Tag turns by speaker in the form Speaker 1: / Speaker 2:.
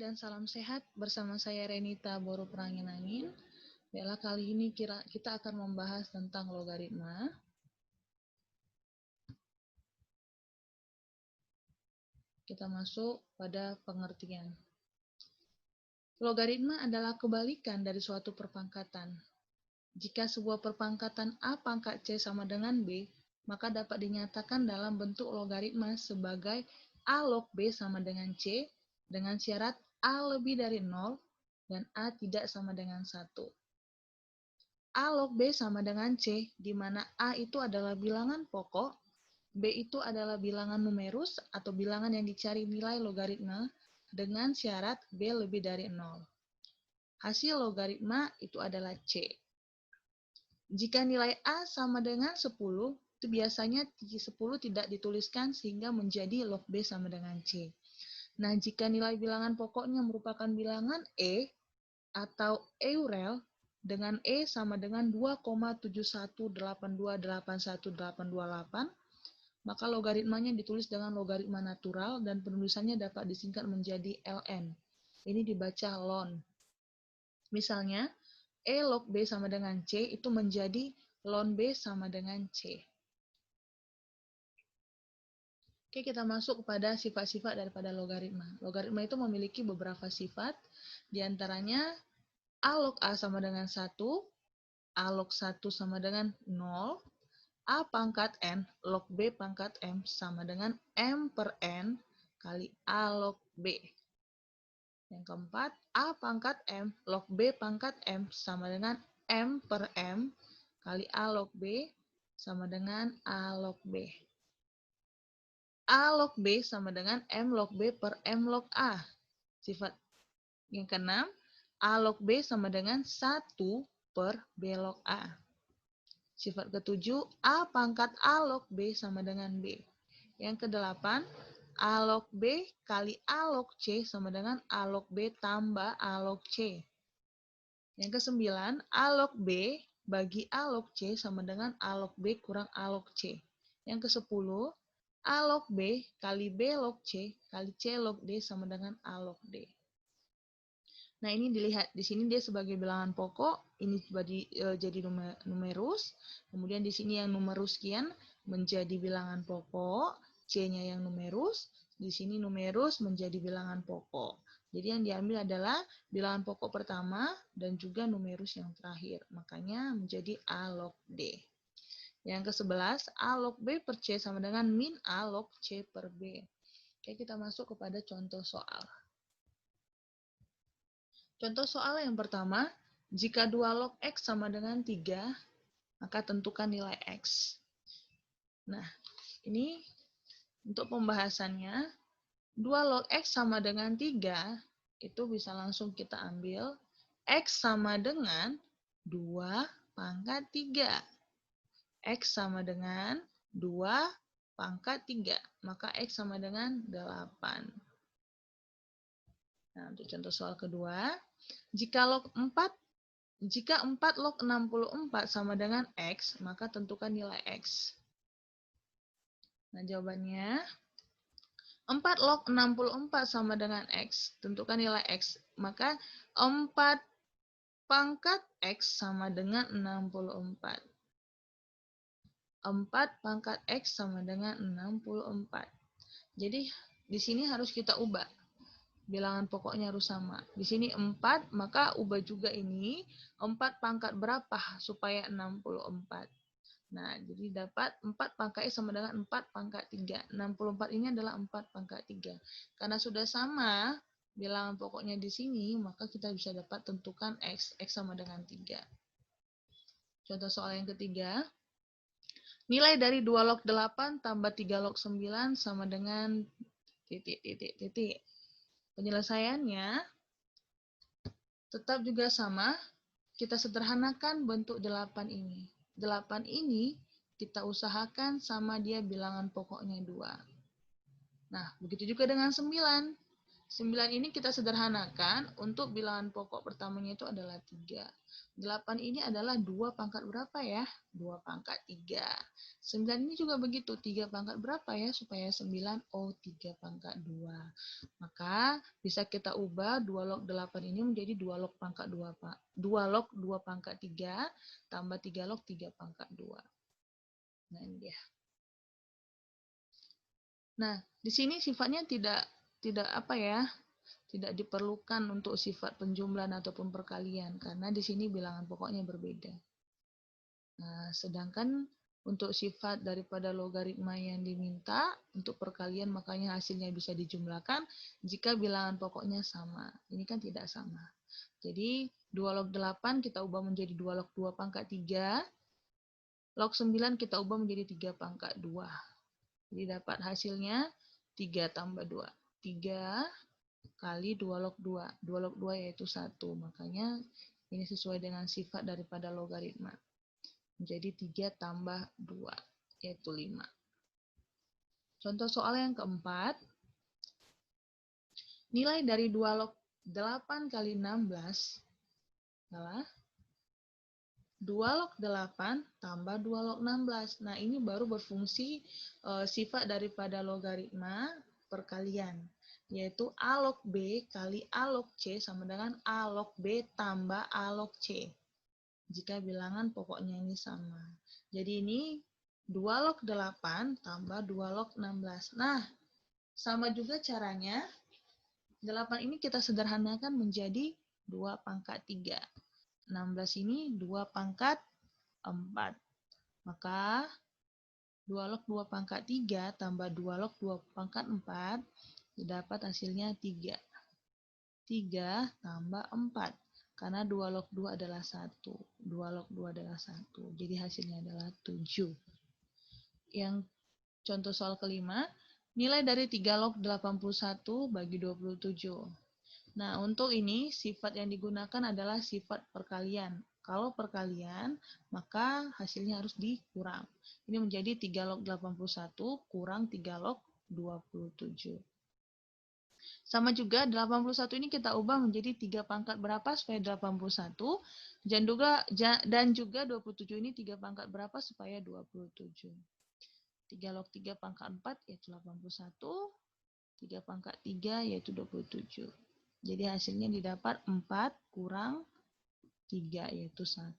Speaker 1: dan salam sehat bersama saya Renita Boru Perangin-Angin. Baiklah, kali ini kita akan membahas tentang logaritma. Kita masuk pada pengertian. Logaritma adalah kebalikan dari suatu perpangkatan. Jika sebuah perpangkatan A pangkat C sama dengan B, maka dapat dinyatakan dalam bentuk logaritma sebagai A log B sama dengan C dengan syarat A lebih dari 0 dan A tidak sama dengan 1. A log B sama dengan C, di mana A itu adalah bilangan pokok, B itu adalah bilangan numerus atau bilangan yang dicari nilai logaritma dengan syarat B lebih dari 0. Hasil logaritma itu adalah C. Jika nilai A sama dengan 10, itu biasanya 10 tidak dituliskan sehingga menjadi log B sama dengan C. Nah, jika nilai bilangan pokoknya merupakan bilangan E atau Euler dengan E sama dengan 2,7182818828, maka logaritmanya ditulis dengan logaritma natural dan penulisannya dapat disingkat menjadi ln. Ini dibaca ln. Misalnya, E log B sama dengan C itu menjadi ln B sama dengan C. Oke, kita masuk kepada sifat-sifat daripada logaritma. Logaritma itu memiliki beberapa sifat, diantaranya A log A sama dengan 1, A log 1 sama dengan 0, A pangkat N log B pangkat M sama dengan M per N kali A log B. Yang keempat, A pangkat M log B pangkat M sama dengan M per M kali A log B sama dengan A log B. A log B sama dengan M log B per M log A. Sifat yang keenam, A log B sama dengan 1 per B log A. Sifat ketujuh, A pangkat A log B sama dengan B. Yang kedelapan, A log B kali A log C sama dengan A log B tambah A log C. Yang kesembilan, A log B bagi A log C sama dengan A log B kurang A log C. Yang kesepuluh, A log B kali B log C kali C log D sama dengan A log D. Nah, ini dilihat. Di sini dia sebagai bilangan pokok, ini jadi numerus. Kemudian di sini yang numerus sekian menjadi bilangan pokok, C-nya yang numerus. Di sini numerus menjadi bilangan pokok. Jadi yang diambil adalah bilangan pokok pertama dan juga numerus yang terakhir. Makanya menjadi A log D. Yang ke-11, A log B per C sama dengan min A log C per B. Oke, kita masuk kepada contoh soal. Contoh soal yang pertama, jika 2 log X sama dengan 3, maka tentukan nilai X. Nah, ini untuk pembahasannya, 2 log X sama dengan 3, itu bisa langsung kita ambil X sama dengan 2 pangkat 3. X sama dengan 2 pangkat 3, maka X sama dengan 8. Nah, untuk contoh soal kedua, jika 4 log 64 sama dengan X, maka tentukan nilai X. Nah, jawabannya 4 log 64 sama dengan X, tentukan nilai X. Maka 4 pangkat X sama dengan 64. 4 pangkat X sama dengan 64. Jadi, di sini harus kita ubah. Bilangan pokoknya harus sama. Di sini 4, maka ubah juga ini. 4 pangkat berapa supaya 64. Nah, jadi dapat 4 pangkat X sama dengan 4 pangkat 3. 64 ini adalah 4 pangkat 3. Karena sudah sama bilangan pokoknya di sini, maka kita bisa dapat tentukan X. X sama dengan 3. Contoh soal yang ketiga. Nilai dari 2 log 8 tambah 3 log 9 sama dengan titik. Penyelesaiannya tetap juga sama. Kita sederhanakan bentuk 8 ini. 8 ini kita usahakan sama dia bilangan pokoknya 2. Nah, begitu juga dengan 9. 9 ini kita sederhanakan untuk bilangan pokok pertamanya itu adalah 3. 8 ini adalah 2 pangkat berapa ya? 2 pangkat 3. 9 ini juga begitu, 3 pangkat berapa ya supaya 9? Oh, 3 pangkat 2. Maka bisa kita ubah 2 log 8 ini menjadi 2 log pangkat 2, Pak. 2 log 2 pangkat 3 tambah 3 log 3 pangkat 2. Nah, ini dia. Nah, di sini sifatnya tidak apa ya? Tidak diperlukan untuk sifat penjumlahan ataupun perkalian karena di sini bilangan pokoknya berbeda. Nah, sedangkan untuk sifat daripada logaritma yang diminta untuk perkalian makanya hasilnya bisa dijumlahkan jika bilangan pokoknya sama. Ini kan tidak sama. Jadi 2 log 8 kita ubah menjadi 2 log 2 pangkat 3. Log 9 kita ubah menjadi 3 pangkat 2. Jadi dapat hasilnya 3 tambah 2. 3 kali 2 log 2. 2 log 2 yaitu 1. Makanya ini sesuai dengan sifat daripada logaritma. Menjadi 3 tambah 2 yaitu 5. Contoh soal yang keempat. Nilai dari 2 log 8 kali 16 adalah 2 log 8 tambah 2 log 16. Nah, ini baru berfungsi sifat daripada logaritma perkalian, yaitu A log B kali A log C sama dengan A log B tambah A log C. Jika bilangan pokoknya ini sama. Jadi ini 2 log 8 tambah 2 log 16. Nah, sama juga caranya. 8 ini kita sederhanakan menjadi 2 pangkat 3. 16 ini 2 pangkat 4. Maka 2 log 2 pangkat 3 tambah 2 log 2 pangkat 4 didapat hasilnya 3. 3 tambah 4. Karena 2 log 2 adalah 1. 2 log 2 adalah 1. Jadi hasilnya adalah 7. Yang contoh soal kelima, nilai dari 3 log 81 bagi 27. Nah, untuk ini sifat yang digunakan adalah sifat perkalian. Kalau perkalian, maka hasilnya harus dikurang. Ini menjadi 3 log 81 kurang 3 log 27. Sama juga 81 ini kita ubah menjadi 3 pangkat berapa supaya 81. Dan juga 27 ini 3 pangkat berapa supaya 27. 3 log 3 pangkat 4 yaitu 81. 3 pangkat 3 yaitu 27. Jadi hasilnya didapat 4 kurang 3 yaitu 1.